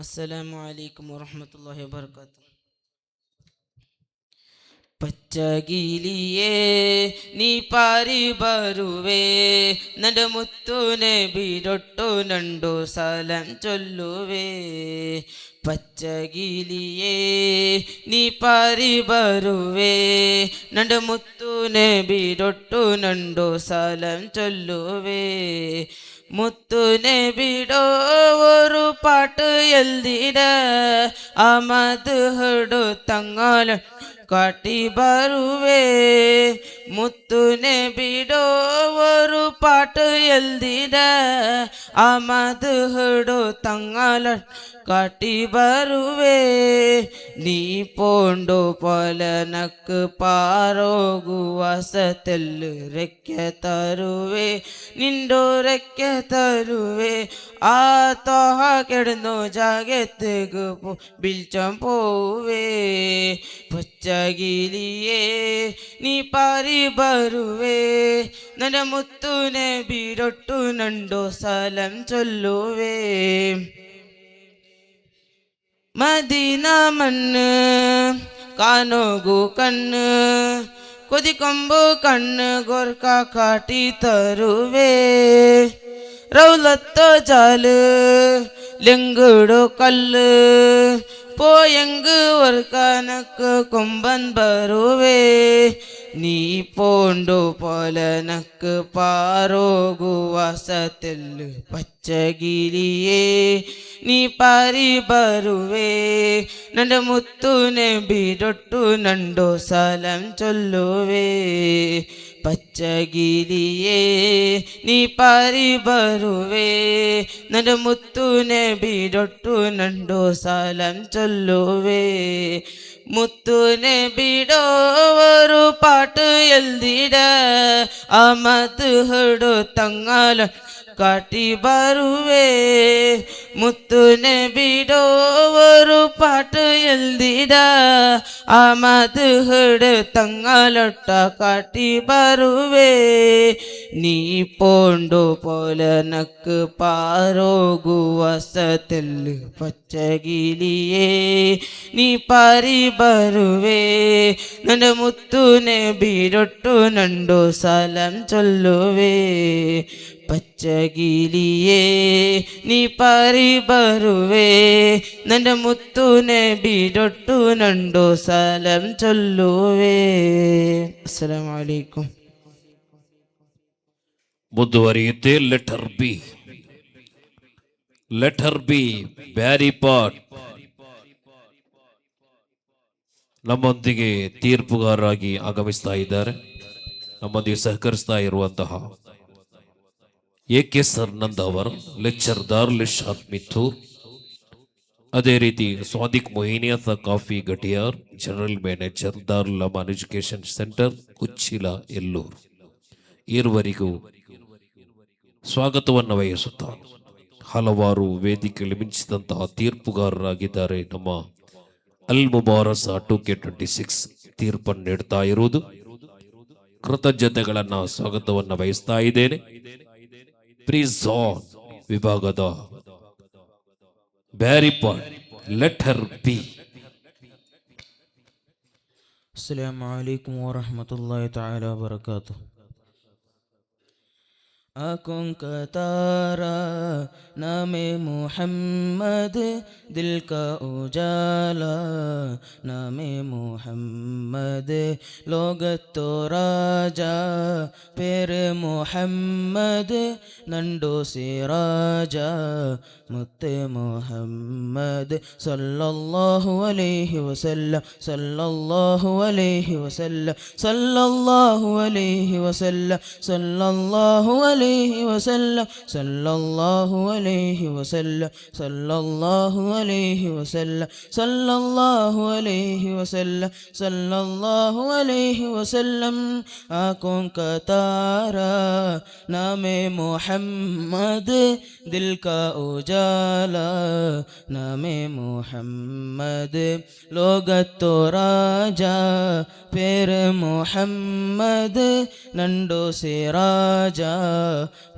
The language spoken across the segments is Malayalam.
അസ്സലാമു അലൈക്കും വറഹ്മത്തുള്ളാഹി വബർക്കാത്തു. പച്ചഗിലിയേ നീ പാരി ബരുവേ നന്റെ മുത്തുനെ ബിരൊട്ടു നണ്ടു സലം ചൊല്ലുവേ. പച്ചഗിലിയേ നീ പാരി ബരുവേ നന്റെ മുത്തുനെ ബിരൊട്ടു നണ്ടു സലം ചൊല്ലുവേ. മുത്തുനെ ബിടോ ഒരു പാട്ട് എൽദിട അമത് ഹടു തങ്ങാല കാട്ടി ബരുവേ. മുത്തുനെ ബിടോ ഒരു പാട്ട് എൽദിട അമത് ഹടു തങ്ങാല കാട്ടി ബരുവേ. നീ പോണ്ടു പൊലനക്ക് പാരോഗുവാസത്തെല്ല് രക്ക തരുവേ നിണ്ടോ രക്ക തരുവേ. ആ തോഹ കിടന്നു ജാഗത്തേക്ക് ബിൽച്ചം പോവേ. പച്ചഗിലിയേ നീ പാരി ബരുവേ നന്റെ മുത്തുനെ ബിരൊട്ടു നണ്ടോ സലം ചൊല്ലുവേ. മദീന മണ്ണ് കാനോഗു കണ്ണ് കൊതിക്കൊമ്പു കണ്ണ് ഗോർക്ക കാട്ടി തരുവേ. റൗലത്തോ ജാല് ലെങ്കുടു കല്ല് പോയെങ്ക് ഓർക്കാനക്ക് കൊമ്പൻ ബരുവേ. നീ പോണ്ടു പൊലനക്ക് പാരോഗുവാസത്തെല്ല് പച്ചഗിലിയേ നീ പാരി ബരുവേ നന്റെ മുത്തുനെ ബിരൊട്ടു നണ്ടു സലം ചൊല്ലുവേ. പച്ചഗിലിയേ നീ പാരി ബരുവേ നന്റെ മുത്തുനെ ബിരൊട്ടു നണ്ടു സലം ചൊല്ലുവേ. മുത്തുനെ ബിടോ ഒരു പാട്ട് എൽദിട അമത് ഹടു തങ്ങാല കാട്ടി ബരുവേ. മുത്തുനെ ബിടോ ഒരു പാട്ട് എൽദിട അമത് ഹട് തങ്ങാലൊട്ട കാട്ടി ബരുവേ. നീ പോണ്ടു പൊലനക്ക് പാരോഗുവാസത്തെല്ല് പച്ചഗിലിയേ നീ പാരി ബരുവേ നന്റെ മുത്തുനെ ബിരൊട്ടു നണ്ടു സലം ചൊല്ലുവേ. പച്ചഗിലിയേ നീ പാരി ബരുവേ നന്റെ മുത്തുനെ ബിരൊട്ടു നണ്ടു സലം ചൊല്ലുവേ. അസ്സലാമു അലൈക്കും. ಮುಂದುವರಿಯುತ್ತೆ. ಲೆಟರ್ ಬಿ ಬ್ಯಾರಿ ಪಾಟ್ ನಮ್ಮೊಂದಿಗೆ ತೀರ್ಪುಗಾರರಾಗಿ ಆಗಮಿಸ್ತಾ ಇದ್ದಾರೆ. ನಮ್ಮೊಂದಿಗೆ ಸಹಕರಿಸ್ತಾ ಇರುವಂತಹ AK ಸರ್ನಂದ್ ಅವರು, ಲೆಕ್ಚರ್ ದಾರುಲ್ ಇರ್ಷಾದ್ ಮಿತ್ತೂರ್, ಅದೇ ರೀತಿ ಸ್ವಾದಿಕ್ ಮೊಹಿನಿಯಾ ಕಾಫಿ ಗಟಿಯಾರ್, general manager Darul Aman education centre Uchila Ellur, ಇರುವರಿಗೂ ಸ್ವಾಗತವನ್ನು ವಹಿಸುತ್ತಾ ಹಲವಾರು ವೇದಿಕೆಯಲ್ಲಿ ಮಿಂಚಿದಂತಹ ತೀರ್ಪುಗಾರರಾಗಿದ್ದಾರೆ ನಮ್ಮ ಅಲ್ ಮುಬಾರಸ್ 2K26 ತೀರ್ಪನ್ನು ನೀಡ್ತಾ ಇರುವುದು. ಕೃತಜ್ಞತೆಗಳನ್ನ ಸ್ವಾಗತವನ್ನು ವಹಿಸ್ತಾ ಇದ್ದೇನೆ. ಪ್ರಿಝಾನ್ ವಿಭಾಗದ ಬ್ಯಾರಿಪಾಡ್ ಲೆಟರ್ ಬಿ. അസ്സലാമു അലൈക്കും വറഹ്മത്തുള്ളാഹി തആല വബറകാതുഹു. आँखों का तारा नामे मोहम्मद, दिल का उजाला नामे मोहम्मद, लोग तो राजा पेर मोहम्मद, नंडो से राजा मुत्ते मोहम्मद सल्लल्लाहु अलैहि वसल्लम सल्लल्लाहु अलैहि वसल्लम सल्लल्लाहु अलैहि वसल्लम सल्लल्लाहु अलैहि वसल्लम सल्लल्लाहु अलैहि वसल्लम सल्लल्लाहु अलैहि वसल्लम सल्लल्लाहु अलैहि वसल्लम सल्लल्लाहु अलैहि वसल्लम. आँखों का तारा नामे मोहम्मद, दिल का उजाला नामे मोहम्मद, लोग तो राजा पेर मोहम्मद, नंडो से राजा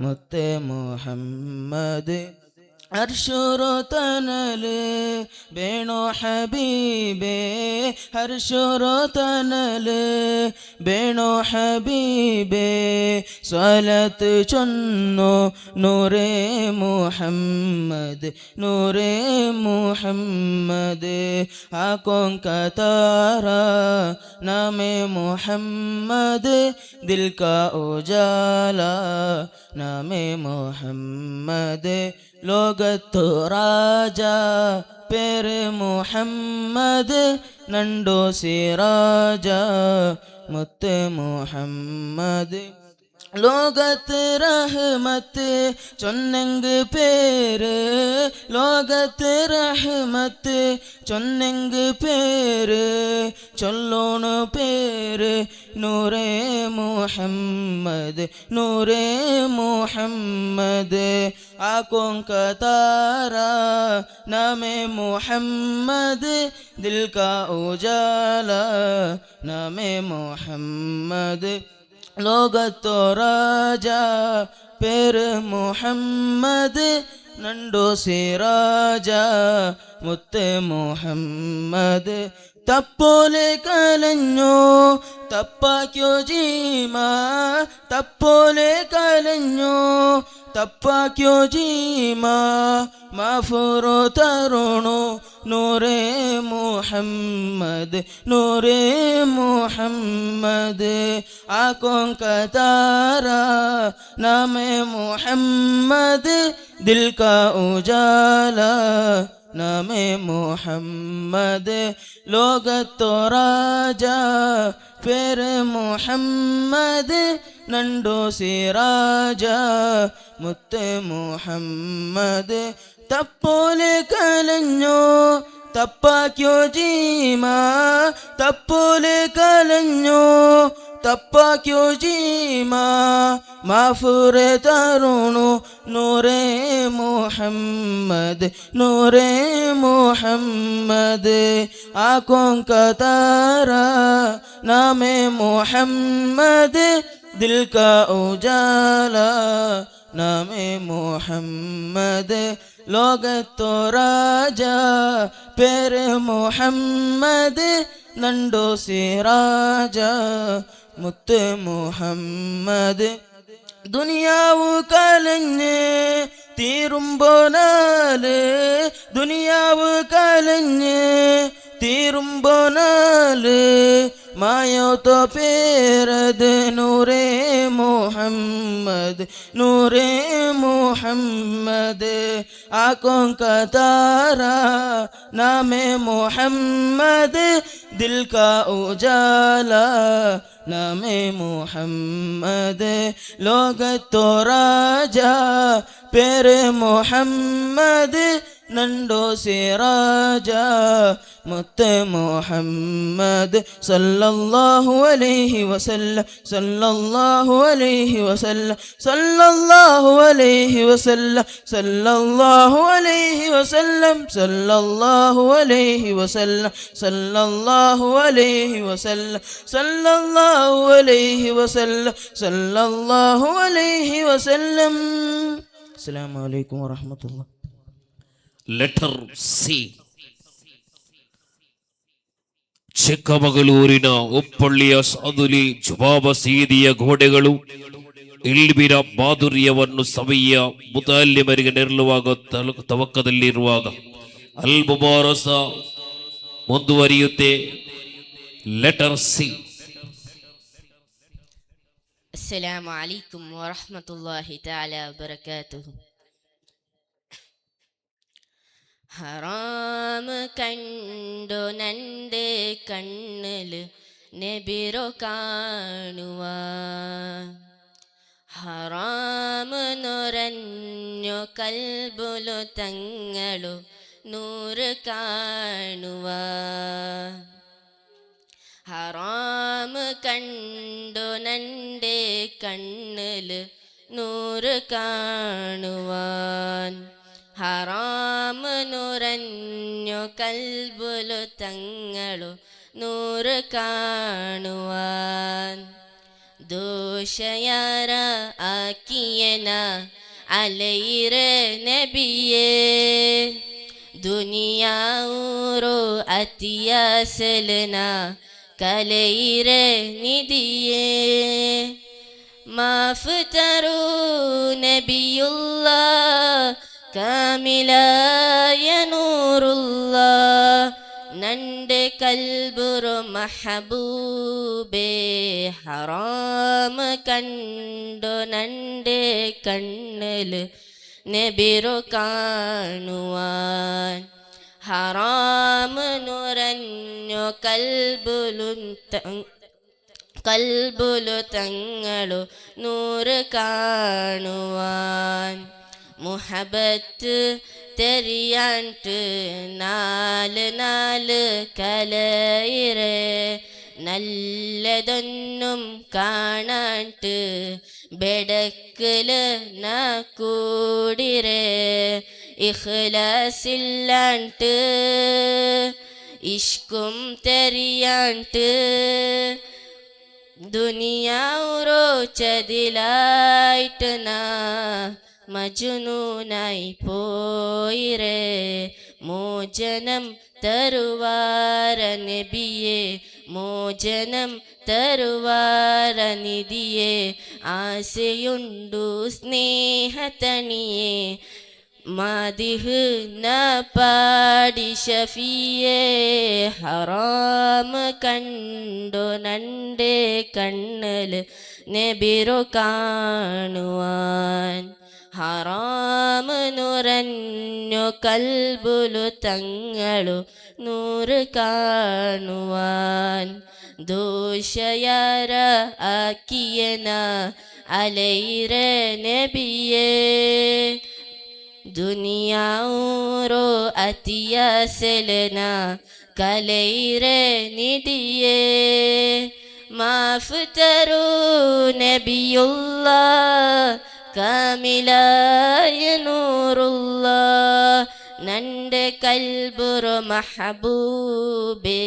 मुत्ते मोहम्मद. ഹർഷുറുതനല് വേണോ ഹബീബേ ഹർഷുറുതനല് വേണോ ഹബീബേ സ്വലത്ത് ചൊന്നു നൂറേ മുഹമ്മദ് നൂറേ മുഹമ്മദ് ആക്കോം കതാര നാമേ മുഹമ്മദ് ദിൽ കാ ഉജാല നാമേ മുഹമ്മദ് ലോകത്തു രാജ പേര് മുഹമ്മദ് നണ്ടോ സിറാജ മുത്ത് മുഹമ്മദ് ലോകത്ത് റഹ്മത്ത് ചൊന്നെങ്ക് പേര് ലോകത്ത് റഹ്മത്ത് ചൊന്നെങ്ക് പേര് ചൊല്ലോണു പേര് നൂറേ മുഹമ്മദ് നൂറേ മുഹമ്മദ് ആക്കോം കതാര നാമേ മുഹമ്മദ് ദിൽ കാ ഉജാല നാമേ മുഹമ്മദ് ലോകത്തോ രാജ പേര് മുഹമ്മദ് നണ്ടോ സിറാജ മുത്ത് മുഹമ്മദ് തപ്പോലെ കലഞ്ഞോ തപ്പാക്യോ ജീമ തപ്പോലെ കലഞ്ഞോ തപ്പാക്യോ ജീമ മാഫുറോ തരുണോ നൂറേ മുഹമ്മദ് നൂറേ മുഹമ്മദ് ആക്കോം കതാര നാമേ മുഹമ്മദ് ദിൽ കാ ഉജാല നാമേ മുഹമ്മദ് ലോകത്തോ രാജ പേര് മുഹമ്മദ് നണ്ടോ സിറാജ മുത്ത് മുഹമ്മദ് തപ്പോലെ കലഞ്ഞോ തപ്പാക്യോ ജീമ തപ്പോലെ കലഞ്ഞോ തപ്പാക്യോ ജീമ മാഫുറെ തരുണു നൂറേ മുഹമ്മദ് നൂറേ മുഹമ്മദ് ആക്കോം കതാര നാമേ മുഹമ്മദ് ദിൽ കാ ഉജാല നാമേ മുഹമ്മദ് ലോകത്തോ രാജ പേര് മുഹമ്മദ് നണ്ടോ സിറാജ മുത്ത് മുഹമ്മദ് ദുനിയാവു കലഞ്ഞ് തീരുമ്പോനാല് ദുനിയാവ് കലഞ്ഞ് തീരുമ്പോനാല് മായോത്തോ പേരത് നൂറേ മുഹമ്മദ് നൂറേ മുഹമ്മദ് ആക്കോം കതാര നാമേ മുഹമ്മദ് ദിൽ കാ ഉജാല നാമേ മുഹമ്മദ് ലോകത്തോ രാജ പേര് മുഹമ്മദ് നണ്ടോ സിറാജ മുത്ത് മുഹമ്മദ് സല്ലല്ലാഹു അലൈഹി വസല്ലം സല്ലല്ലാഹു അലൈഹി വസല്ലം സല്ലല്ലാഹു അലൈഹി വസല്ലം സല്ലല്ലാഹു അലൈഹി വസല്ലം സല്ലല്ലാഹു അലൈഹി വസല്ലം സല്ലല്ലാഹു അലൈഹി വസല്ലം സല്ലല്ലാഹു അലൈഹി വസല്ലം സല്ലല്ലാഹു അലൈഹി വസല്ലം. അസ്സലാമു അലൈക്കും വറഹ്മത്തുള്ളാഹി. Letter C. ಚಿಕ್ಕಮಗಳೂರಿನ ಉಪ್ಪಳ್ಳಿಯ ಸಾದುಲಿ ಜುಬಾಬ ಸೀದಿಯ ಗೋಡೆಗಳು ಇಲ್ಬಿರ ಮಾಧುರ್ಯವನ್ನು ಸವಿಯ ಮುತಾಲಿಮರಿಗೆ ನೆರಳುವಾಗ ತವಕದಲ್ಲಿರುವಾಗ ಅಲ್ ಮುಬಾರಸ ಮುಂದುವರಿಯುತ್ತೆ. Letter C. അസ്സലാമു അലൈക്കും വറഹ്മത്തുള്ളാഹി തആല വബറകാതുഹു. ഹറാം കണ്ടു നണ്ട് കണ്ണില് നബിറോ കാണുവാൻ, ഹറാം നുറഞ്ഞു കൽബുലു തങ്ങളു നൂറ് കാണുവാൻ. ഹറാം കണ്ടു നണ്ട് കണ്ണില് നൂറ് കാണുവാൻ, ഹറാം നുറഞ്ഞു കൽബുലു തങ്ങളു നൂറ് കാണുവാൻ. ദോഷയാര ആക്കിയന അലൈറെ നബിയേ ദുനിയാറോ അത്തിയാസലന കലൈറെ നിധിയേ മാഫ് തരൂ നബിയുള്ള കാമിലായ നൂറുള്ള നന്റെ കൽബുറു മഹബൂബേ ഹറാം കണ്ടു നന്റെ കണ്ണിൽ നബിറു കാണുവാൻ ഹറാം നുറഞ്ഞു കൽബുലു തങ്ങളു നൂറ് കാണുവാൻ മുഹബത്ത് തെരിയാണ്ട് നാല് കലയിറെ നല്ലതൊന്നും കാണാണ്ട് ബെടക്കല് കൂടിരെ ഇഖ്ലാസില്ലാണ്ട് ഇഷ്കും തെരിയാണ്ട് ദുനിയാറോ ചതിലായിട്ട് മജ്നൂനായി പോയിരേ മോചനം തരുവാര നബിയെ മോചനം തരുവാര നിധിയെ ആശയുണ്ടു സ്നേഹതണിയെ മദിഹ് ന പാടി ഷഫിയേ ഹറാം കണ്ടു നന്റെ കണ്ണിൽ നബിറു കാണുവാൻ ഹറാം നുറഞ്ഞു കൽബുലു തങ്ങളു നൂറ് കാണുവാൻ ദോഷയാര ആക്കിയന അലൈറെ നബിയേ ദുനിയാറോ അത്തിയാസലന കലൈറെ നിധിയേ മാഫ് തരൂ നബിയുള്ള കാമിലായ നൂറുള്ള നന്റെ കൽബുറു മഹബൂബേ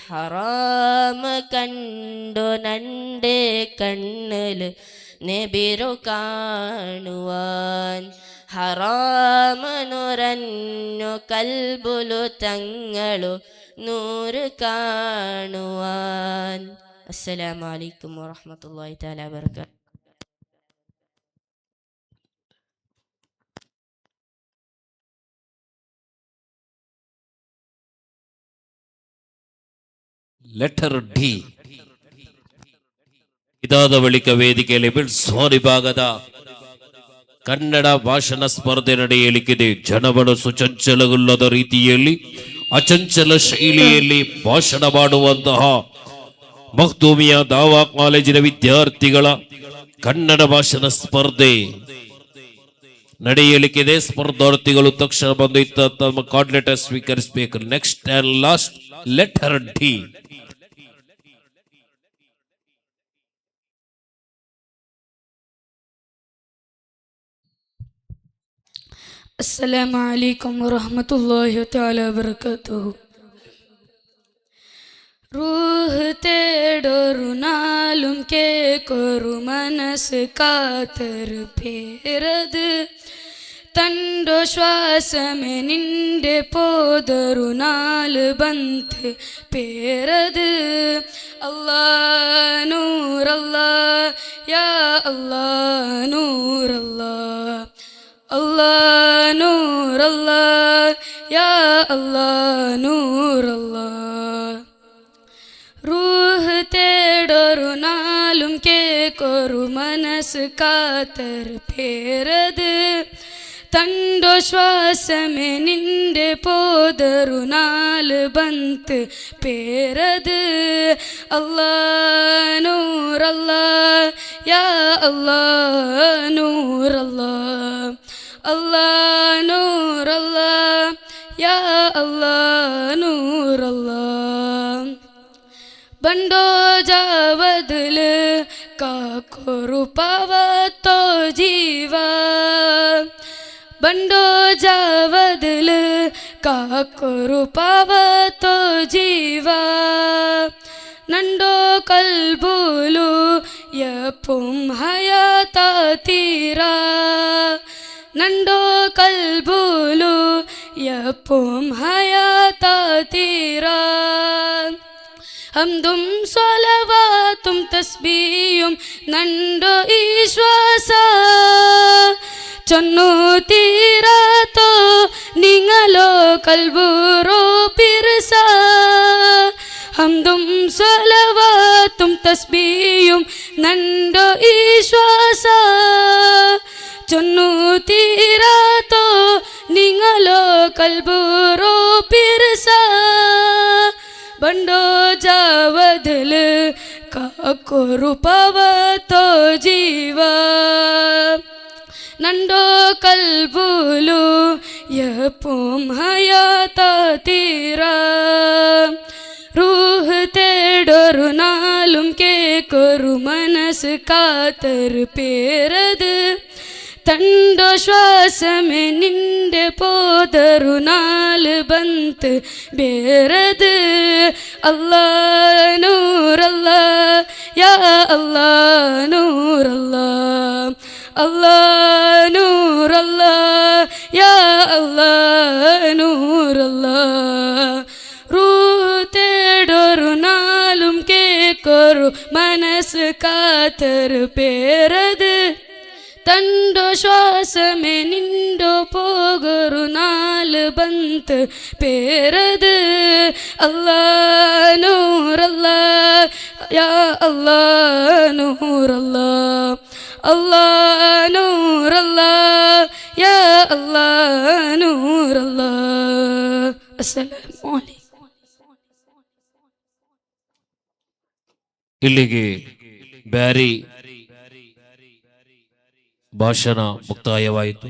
ഹറാം കണ്ടു നന്റെ കണ്ണിൽ നബിറു കാണുവാൻ ഹറാം നുറഞ്ഞു കൽബുലു തങ്ങളു നൂറ് കാണുവാൻ. അസ്സലാമു അലൈക്കും വറഹ്മത്തുള്ളാഹി തആല വബറകാതുഹു. ಲೆಟರ್ ಡಿ ಇದಾದ ಬಳಿಕ ವೇದಿಕೆಯಲ್ಲಿ ಬಿಳ್ಸ್ವಾರಿ ಭಾಗದ ಕನ್ನಡ ಭಾಷಣ ಸ್ಪರ್ಧೆ ನಡೆಯಲಿಕ್ಕಿದೆ. ಜನಗಳು ಸುಚಂಚಲಗೊಳ್ಳದ ರೀತಿಯಲ್ಲಿ ಅಚಂಚಲ ಶೈಲಿಯಲ್ಲಿ ಭಾಷಣ ಮಾಡುವಂತಹ ಮಖ್ದೂಮಿಯಾ ದಾವಾ ಕಾಲೇಜಿನ ವಿದ್ಯಾರ್ಥಿಗಳ ಕನ್ನಡ ಭಾಷಣ ಸ್ಪರ್ಧೆ ನಡೆಯಲಿಕ್ಕಿದೆ. ಸ್ಪರ್ಧಾರ್ಥಿಗಳು ತಕ್ಷಣ ಬಂದು ತಮ್ಮ ಕಾರ್ಡ್ ಲೆಟರ್ ಸ್ವೀಕರಿಸಬೇಕು. Next and last letter D. അസ്സലാമു അലൈക്കും വറഹ്മത്തുള്ളാഹി തആല വബറകാതുഹു. റൂഹ് തേടൊരു നാളും കേക്കൊരു മനസ്സ് കാത്തർ പേരത് തണ്ടോ ശ്വാസമേ നിന്റെ പോതൊരു നാല് ബന്ത് പേരത് അല്ലാ നൂറല്ലാ യാ അല്ലാ നൂറല്ലാ അല്ലാ നൂറല്ലാ യാ അല്ലാ നൂറല്ലാ. റൂഹ് തേടൊരു നാളും കേക്കൊരു മനസ്സ് കാത്തർ പേരത് തണ്ടോ ശ്വാസമേ നിന്റെ പോതൊരു നാല് ബന്ത് പേരത് അല്ലാ നൂറല്ലാ യാ അല്ലാ നൂറല്ലാ അല്ലാ നൂറല്ലാ യാ അല്ലാ നൂറല്ലാ. ബണ്ടോ ജാവദൽ കാക്കൊരു പാവത്തോ ജീവ ബണ്ടോ ജാവദൽ കാക്കൊരു പാവത്തോ ജീവ ನಂಡೋ ಕಲ್ಬುಲು ಯಪುಂ ಹಯಾತ ತೀರಾ നണ്ടോ കൽബുലു എപ്പും ഹയാതീറ ഹംദും സ്വലവാത്തും തസ്ബീയും നണ്ടോ ഈശ്വാസ ചൊന്നു തീരാത്തോ നിങ്ങളോ കൽബുറോ പിർസ ഹംദും സ്വലവാത്തും തസ്ബീയും നണ്ടോ ഈശ്വാസ ചൊന്നു തീരാത്തോ നിങ്ങളോ കൽബുറോ പിർസ ബണ്ടോ ജാവദൽ കാക്കൊരു പവത്തോ ജീവ നണ്ടോ കൽബുലു എപ്പും ഹയാതീറ റൂഹ് തേടൊരു നാളും കേക്കൊരു മനസ്സ് കാത്തർ പേരത് തണ്ടോ ശ്വാസമേ നിന്റെ പോതരു നാല് ബന്ത് ബേരത് അല്ലാ നൂറല്ലാ യാ അല്ലാ നൂറല്ലാ അല്ലാ നൂറല്ലാ യാ അല്ലാ നൂറല്ലാ റൂഹ് തേടൊരു നാളും കേക്കൊരു മനസ്സ് കാത്തർ പേരത് തണ്ടോ ശ്വാസമേ നിണ്ടോ പോകൊരു നാല് ബന്ത് പേരത് അല്ലാ നൂറല്ലാ യാ അല്ലാ നൂറല്ലാ അല്ലാ നൂറല്ലാ യാ അല്ലാ നൂറല്ലാ. അസ്സലാമു അലൈക്കും. ಇಲ್ಲಿಗೆ ಬ್ಯಾರಿ ಭಾಷಣ ಮುಕ್ತಾಯವಾಯಿತು.